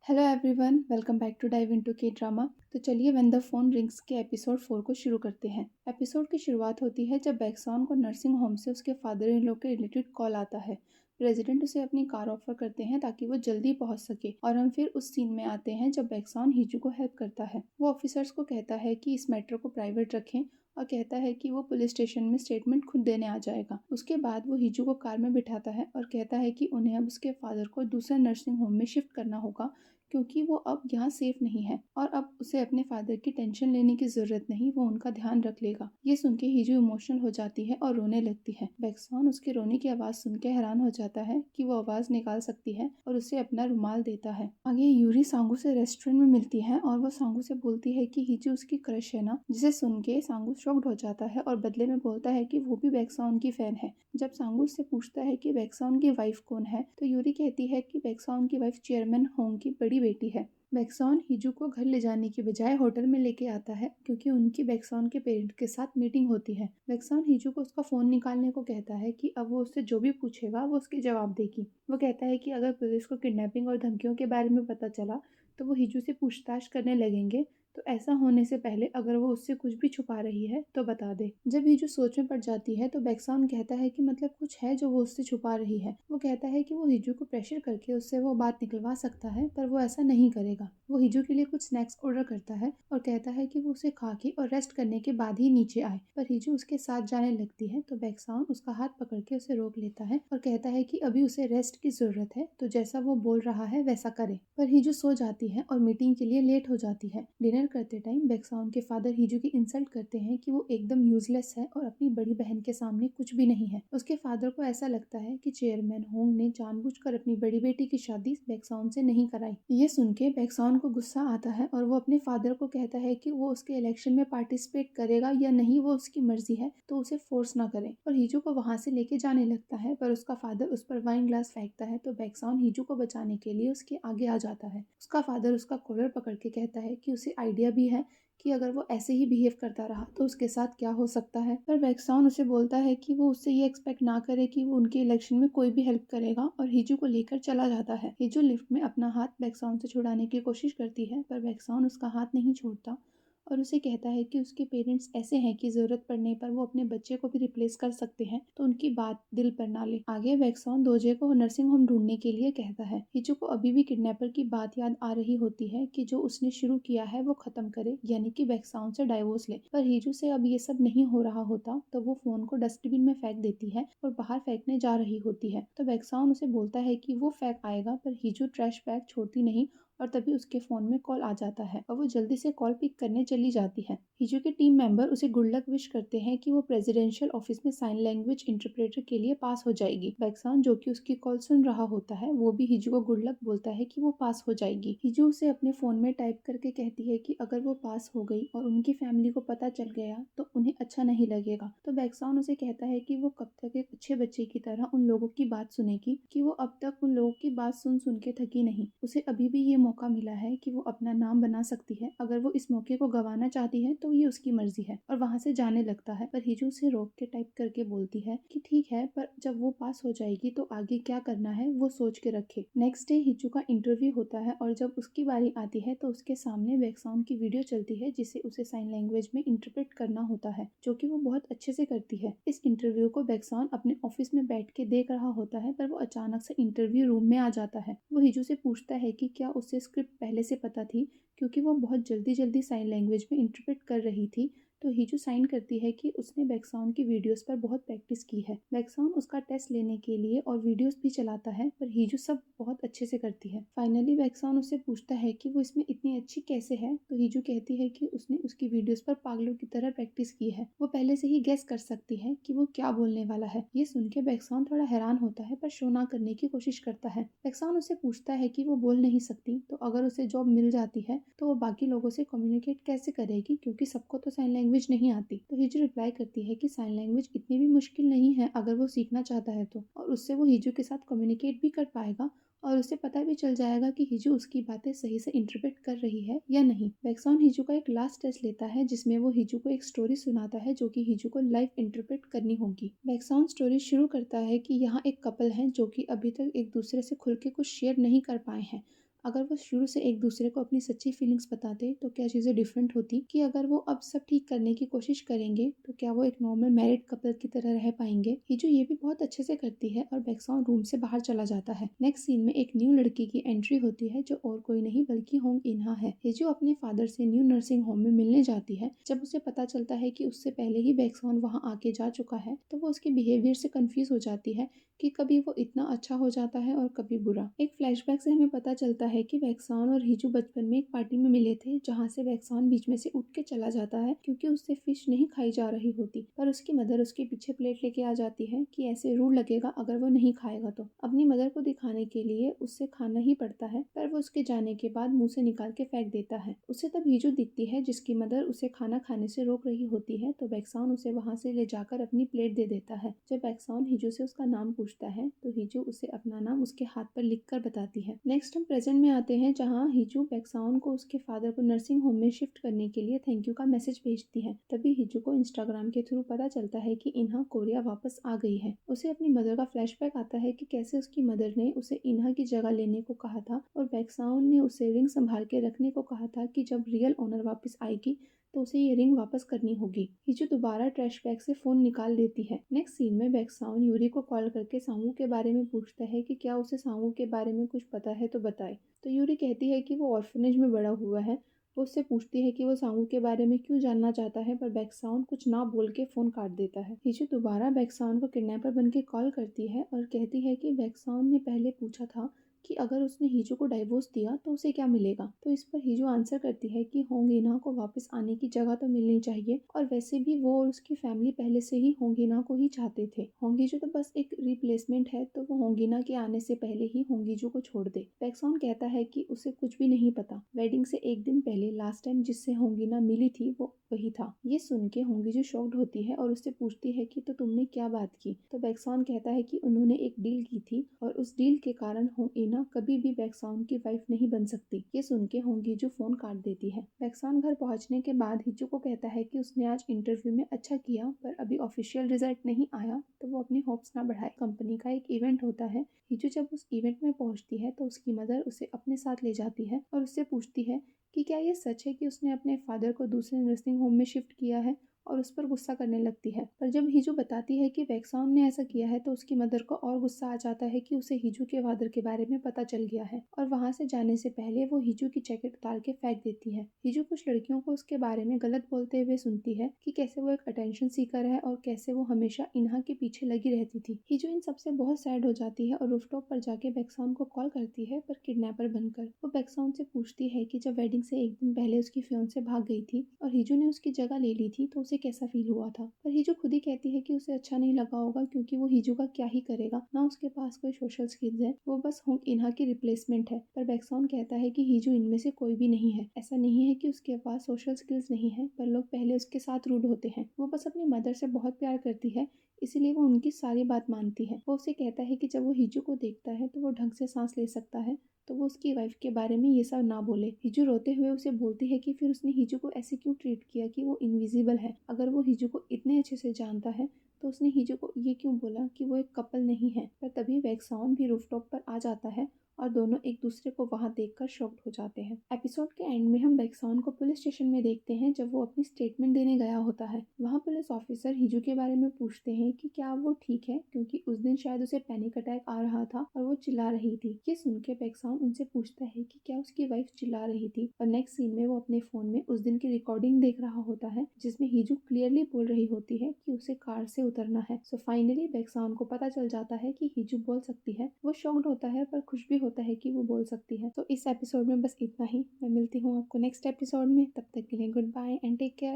Hello everyone, welcome back to dive into K drama. तो चलिए when the phone rings के episode 4 को शुरू करते हैं। एपिसोड की शुरुआत होती है जब बैक्सॉन को नर्सिंग होम से उसके फादर इन लॉ के रिलेटेड कॉल आता है। प्रेसिडेंट उसे अपनी कार ऑफर करते हैं ताकि वो जल्दी पहुंच सके और हम फिर उस सीन में आते हैं जब बैक्सॉन हिजू को हेल्प करता है। वो ऑफिसर्स को कहता है कि इस मैटर को प्राइवेट रखें और कहता है कि वो पुलिस स्टेशन में स्टेटमेंट खुद देने आ जाएगा। उसके बाद वो हिजू को कार में बिठाता है और कहता है कि उन्हें अब उसके फादर को दूसरे नर्सिंग होम में शिफ्ट करना होगा क्योंकि वो अब यहाँ सेफ नहीं है और अब उसे अपने फादर की टेंशन लेने की जरूरत नहीं, वो उनका ध्यान रख लेगा। ये सुन के हिजू इमोशनल हो जाती है और रोने लगती है। बैक्सॉन उसके रोने की आवाज सुन के हैरान हो जाता है कि वो आवाज निकाल सकती है और उसे अपना रुमाल देता है। आगे यूरी सांगू से रेस्टोरेंट में मिलती है और वो सांगू से बोलती है कि हिजू उसकी क्रश है ना, जिसे सुन के सांगू शॉक्ड हो जाता है और बदले में बोलता है कि वो भी बैक्सॉन की फैन है। जब सांगू उससे पूछता है कि बैक्सॉन की वाइफ कौन है तो यूरी कहती है कि बैक्सॉन की वाइफ चेयरमैन होंग की बड़ी बेटी है। बैक्सॉन हिजू को घर ले जाने की बजाय होटल में लेके आता है क्योंकि उनकी बैक्सॉन के पेरेंट के साथ मीटिंग होती है। बैक्सॉन हिजू को उसका फोन निकालने को कहता है कि अब वो उससे जो भी पूछेगा वो उसके जवाब देगी। वो कहता है कि अगर पुलिस को किडनैपिंग और धमकियों के बारे में पता चला तो वो हिजू से पूछताछ करने लगेंगे, तो ऐसा होने से पहले अगर वो उससे कुछ भी छुपा रही है तो बता दे। जब हिजू सोच में पड़ जाती है तो बैक्सॉन कहता है कि मतलब कुछ है जो वो उससे छुपा रही है। वो कहता है कि वो हिजू को प्रेशर करके उससे वो बात निकलवा सकता है पर वो ऐसा नहीं करेगा। वो हिजू के लिए कुछ स्नैक्स ऑर्डर करता है और कहता है कि वो उसे खा के और रेस्ट करने के बाद ही नीचे आए, पर हिजू उसके साथ जाने लगती है तो बैक्सॉन उसका हाथ पकड़ के उसे रोक लेता है और कहता है कि अभी उसे रेस्ट की जरूरत है तो जैसा वो बोल रहा है वैसा करे। पर हिजू सो जाती है और मीटिंग के लिए लेट हो जाती है। डिनर करते टाइम बैक्सॉन के फादर हिजू की इंसल्ट करते हैं कि वो एकदम यूजलेस है और अपनी बड़ी बहन के सामने कुछ भी नहीं है। उसके फादर को ऐसा लगता है कि चेयरमैन होंग ने जानबूझकर अपनी बड़ी बेटी की शादी बैक्सॉन से नहीं कराई। ये सुन के बैक्सॉन को गुस्सा आता है और वो अपने फादर को कहता है कि वो उसके इलेक्शन में पार्टिसिपेट करेगा या नहीं वो उसकी मर्जी है, तो उसे फोर्स ना करे। और हिजू को वहां से लेके जाने लगता है पर उसका फादर उस पर वाइन ग्लास फेंकता है तो बैक्सॉन हिजू को बचाने के लिए उसके आगे आ जाता है। उसका फादर उसका कॉलर पकड़ के कहता है कि उसे आइडिया भी है कि अगर वो ऐसे ही बिहेव करता रहा तो उसके साथ क्या हो सकता है। पर बैक्सॉन उसे बोलता है कि वो उससे ये एक्सपेक्ट ना करे कि वो उनके इलेक्शन में कोई भी हेल्प करेगा और हिजू को लेकर चला जाता है। हिजू लिफ्ट में अपना हाथ बैक्सॉन से छुड़ाने की कोशिश करती है पर बैक्सॉन उसका हाथ नहीं छोड़ता और उसे कहता है कि उसके पेरेंट्स ऐसे हैं कि जरूरत पड़ने पर वो अपने बच्चे को भी रिप्लेस कर सकते हैं, तो उनकी बात दिल पर ना ले। आगे बैक्सॉन दोजे को नर्सिंग होम ढूंढने के लिए कहता है। हिजू को अभी भी किडनैपर की बात याद आ रही होती है कि जो उसने शुरू किया है वो खत्म करे, यानी कि बैक्सॉन से डाइवोर्स ले। पर हिजू से अब ये सब नहीं हो रहा होता तो वो फोन को डस्टबिन में फेंक देती है और बाहर फेंकने जा रही होती है। तो बैक्सॉन उसे बोलता है कि वो फेंक आएगा पर हिजू ट्रैश बैग छोड़ती नहीं और तभी उसके फोन में कॉल आ जाता है और वो जल्दी से कॉल पिक करने चली जाती है। हिजू के टीम मेंबर उसे गुड लक विश करते हैं कि वो प्रेसिडेंशियल ऑफिस में साइन लैंग्वेज इंटरप्रेटर के लिए पास हो जाएगी। बैक्सॉन जो कि उसकी कॉल सुन रहा होता है वो भी हिजू को गुड लक बोलता है कि वो पास हो जाएगी। हिजू उसे अपने फोन में टाइप करके कहती है कि अगर वो पास हो गई और उनकी फैमिली को पता चल गया तो उन्हें अच्छा नहीं लगेगा। तो बैक्सॉन उसे कहता है कि वो कब तक एक अच्छे बच्चे की तरह उन लोगों की बात सुनेगी कि वो अब तक उन लोगों की बात सुन सुन के थकी नहीं। उसे अभी भी ये मौका मिला है कि वो अपना नाम बना सकती है। अगर वो इस मौके को गंवाना चाहती है तो ये उसकी मर्जी है, और वहां से जाने लगता है। पर हिजू उसे रोक के टाइप करके बोलती है कि ठीक है, पर जब वो पास हो जाएगी तो आगे क्या करना है वो सोच के रखे। नेक्स्ट डे हिजू का इंटरव्यू होता है और जब उसकी बारी आती है तो उसके सामने बैक्सॉन की वीडियो चलती है जिसे उसे साइन लैंग्वेज में इंटरप्रेट करना होता है, जो कि वो बहुत अच्छे से करती है। इस इंटरव्यू को बैक्सॉन अपने ऑफिस में बैठ के देख रहा होता है पर वो अचानक से इंटरव्यू रूम में आ जाता है। वो हिजू से पूछता है कि क्या उसे स्क्रिप्ट पहले से पता थी, क्योंकि वो बहुत जल्दी जल्दी साइन लैंग्वेज में इंटरप्रेट कर रही थी। तो हिजू साइन करती है कि उसने बैक्सॉन की वीडियोस पर बहुत प्रैक्टिस की है। बैक्सॉन उसका टेस्ट लेने के लिए और वीडियोस भी चलाता है पर हिजू सब बहुत अच्छे से करती है। फाइनली बैक्सॉन उससे पूछता है कि वो इसमें इतनी अच्छी कैसे है, तो हिजू कहती है कि उसने उसकी वीडियोस पर पागलों की तरह प्रैक्टिस की है। वो पहले से ही गेस कर सकती है कि वो क्या बोलने वाला है। ये सुन के बैक्सॉन थोड़ा हैरान होता है पर शो ना करने की कोशिश करता है। बैक्सॉन उससे पूछता है कि वो बोल नहीं सकती तो अगर उसे जॉब मिल जाती है तो वो बाकी लोगों से कम्युनिकेट कैसे करेगी, क्योंकि सबको तो साइन लैंग्वेज नहीं आती। तो हिजू रिप्लाई करती है कि साइन लैंग्वेज इतनी भी मुश्किल नहीं है अगर वो सीखना चाहता है तो, और उससे वो हिजू के साथ कम्युनिकेट भी कर पाएगा और उसे पता भी चल जाएगा कि हिजू उसकी बातें सही से इंटरप्रेट कर रही है या नहीं। बैक्सॉन हिजू का एक लास्ट टेस्ट लेता है जिसमें वो हिजू को एक स्टोरी सुनाता है जो कि हिजू को लाइव इंटरप्रेट करनी होगी। बैक्सॉन स्टोरी शुरू करता है कि यहाँ एक कपल है जो कि अभी तक एक दूसरे से खुल के कुछ शेयर नहीं कर पाए हैं। अगर वो शुरू से एक दूसरे को अपनी सच्ची फीलिंग्स बताते तो क्या चीज़ें डिफरेंट होती, कि अगर वो अब सब ठीक करने की कोशिश करेंगे तो क्या वो एक नॉर्मल मैरिड कपल की तरह रह पाएंगे। हिजू ये भी बहुत अच्छे से करती है और बैक्सॉन रूम से बाहर चला जाता है। नेक्स्ट सीन में एक न्यू लड़की की एंट्री होती है जो और कोई नहीं बल्कि होंग इन्हा है। हिजू अपने फादर से न्यू नर्सिंग होम में मिलने जाती है। जब उसे पता चलता है कि उससे पहले ही बैक्सॉन वहां आके जा चुका है तो वो उसके बिहेवियर से कंफ्यूज हो जाती है कि कभी वो इतना अच्छा हो जाता है और कभी बुरा। एक फ्लैशबैक से हमें पता चलता है कि वैक्सॉन और हिजू बचपन में एक पार्टी में मिले थे जहाँ से वैक्सॉन बीच में से उठ के चला जाता है क्योंकि उससे फिश नहीं खाई जा रही होती, पर उसकी मदर उसके पीछे प्लेट लेके आ जाती है कि ऐसे रूड लगेगा अगर वो नहीं खाएगा तो। अपनी मदर को दिखाने के लिए उससे खाना ही पड़ता है, पर वो उसके जाने के बाद मुंह से निकाल के फेंक देता है। उसे तब हिजू दिखती है जिसकी मदर उसे खाना खाने से रोक रही होती है, तो वैक्सॉन उसे वहां से ले जाकर अपनी प्लेट दे देता है। जब वैक्सॉन हिजू से उसका नाम पूछता है तो हिजू उसे अपना नाम उसके हाथ पर लिखकर बताती है। नेक्स्ट हम प्रेजेंट में आते हैं जहाँ हिजू वैक्सॉन को उसके फादर को नर्सिंग होम में शिफ्ट करने के लिए थैंक यू का मैसेज भेजती है। तभी हिजू को इंस्टाग्राम के थ्रू पता चलता है कि इन्हा कोरिया वापस आ गई है। उसे अपनी मदर का फ्लैशबैक आता है कि कैसे उसकी मदर ने उसे इन्हा की जगह लेने को कहा था और वैक्सॉन ने उसे रिंग संभाल के रखने को कहा था कि जब रियल ओनर वापस आएगी तो उसे ये रिंग वापस करनी होगी। हिजू दोबारा ट्रैश बैग से फोन निकाल देती है। नेक्स्ट सीन में वैक्सॉन यूरी को कॉल करके सांगू के बारे में पूछता है कि क्या उसे सांगू के बारे में कुछ पता है तो बताए। तो यूरी कहती है कि वो ऑर्फनेज में बड़ा हुआ है। वो उससे पूछती है कि वो सांगू के बारे में क्यों जानना चाहता है, पर बैक्सॉन कुछ ना बोल के फोन काट देता है। हिजू दोबारा बैक्सॉन को किडनैपर बन के कॉल करती है और कहती है कि बैक्सॉन ने पहले पूछा था कि अगर उसने हिजू को डाइवोर्स दिया तो उसे क्या मिलेगा। तो इस पर हिजू आंसर करती है कि होंगिना को वापस आने की जगह तो मिलनी चाहिए और वैसे भी वो और उसकी फैमिली पहले से ही होंगिना को ही चाहते थे। होंगिजू तो बस एक रिप्लेसमेंट है, तो वो होंगिना के आने से पहले ही होंगिजू को छोड़ दे। बैक्सॉन कहता है कि उसे कुछ भी नहीं पता। वेडिंग से एक दिन पहले लास्ट टाइम जिससे होंगिना मिली थी वो वही था। ये सुन के होंगिजू शॉक्ड होती है और उससे पूछती है कि तो तुमने क्या बात की। तो बैक्सॉन कहता है कि उन्होंने एक डील की थी और उस डील के कारण होंगिना कभी भी बैक्सॉन की वाइफ नहीं बन सकती। ये सुन के होंगिजू फोन काट देती है। बैक्सॉन घर पहुंचने के बाद हिजू को कहता है कि उसने आज इंटरव्यू में अच्छा किया पर अभी ऑफिशियल रिजल्ट नहीं आया तो वो अपनी होप्स ना बढ़ाए। कंपनी का एक इवेंट होता है। हिजू जब उस इवेंट में पहुंचती है तो उसकी मदर उसे अपने साथ ले जाती है और उससे पूछती है कि क्या ये सच है कि उसने अपने फादर को दूसरे नर्सिंग होम में शिफ्ट किया है, और उस पर गुस्सा करने लगती है। पर जब हिजू बताती है कि वैक्सॉन ने ऐसा किया है तो उसकी मदर को और गुस्सा आ जाता है कि उसे हिजू के फादर के बारे में पता चल गया है और वहां से जाने से पहले वो हिजू की जैकेट उतार के फेंक देती है। हिजू कुछ लड़कियों को उसके बारे में गलत बोलते हुए सुनती है कि कैसे वो एक अटेंशन सीकर है और कैसे वो हमेशा इन्हा के पीछे लगी रहती थी। हिजू इन सबसे बहुत सैड हो जाती है और रूफटॉप पर जाके वैक्सॉन को कॉल करती है, पर किडनैपर बनकर। वो वैक्सॉन से पूछती है कि जब वेडिंग से एक दिन पहले उसकी फियांसे भाग गई थी और हिजू ने उसकी जगह ले ली थी तो उसे कैसा फील हुआ था। पर हिजू खुद ही कहती है कि उसे अच्छा नहीं लगा होगा क्योंकि वो हिजू का क्या ही करेगा, ना उसके पास कोई सोशल स्किल्स है, वो बस होंग इन्हा की रिप्लेसमेंट है। पर बैक्सॉन कहता है कि हिजू इनमें से कोई भी नहीं है। ऐसा नहीं है कि उसके पास सोशल स्किल्स नहीं है, पर लोग पहले उसके साथ रूड होते हैं। वो बस अपनी मदर से बहुत प्यार करती है, इसीलिए वो उनकी सारी बात मानती है। वो उसे कहता है कि जब वो हिजू को देखता है तो वो ढंग से सांस ले सकता है, तो वो उसकी वाइफ के बारे में ये सब ना बोले। हिजू रोते हुए उसे बोलती है कि फिर उसने हिजू को ऐसे क्यों ट्रीट किया कि वो इनविजिबल है। अगर वो हिजू को इतने अच्छे से जानता है तो उसने हिजू को ये क्यों बोला कि वो एक कपल नहीं है। पर तभी वैक्सॉन भी रूफटॉप पर आ जाता है और दोनों एक दूसरे को वहां देखकर शॉक्ड हो जाते हैं। एपिसोड के एंड में हम वैक्सॉन को पुलिस स्टेशन में देखते हैं जब वो अपनी स्टेटमेंट देने गया होता है। वहाँ पुलिस ऑफिसर हिजू के बारे में पूछते हैं कि क्या वो ठीक है, क्योंकि उस दिन शायद उसे पैनिक अटैक आ रहा था और वो चिल्ला रही थी। ये सुन के वैक्सॉन उनसे पूछता है कि क्या उसकी वाइफ चिल्ला रही थी, और नेक्स्ट सीन में वो अपने फोन में उस दिन की रिकॉर्डिंग देख रहा होता है जिसमें हिजू क्लियरली बोल रही होती है कि उसे कार से उतरना है। सो फाइनली वैक्सॉन को पता चल जाता है कि हिजू बोल सकती है। वो शॉक्ड होता है पर खुश भी होता है कि वो बोल सकती है। तो इस एपिसोड में बस इतना ही। मैं मिलती हूँ आपको नेक्स्ट एपिसोड में, तब तक के लिए goodbye and take care.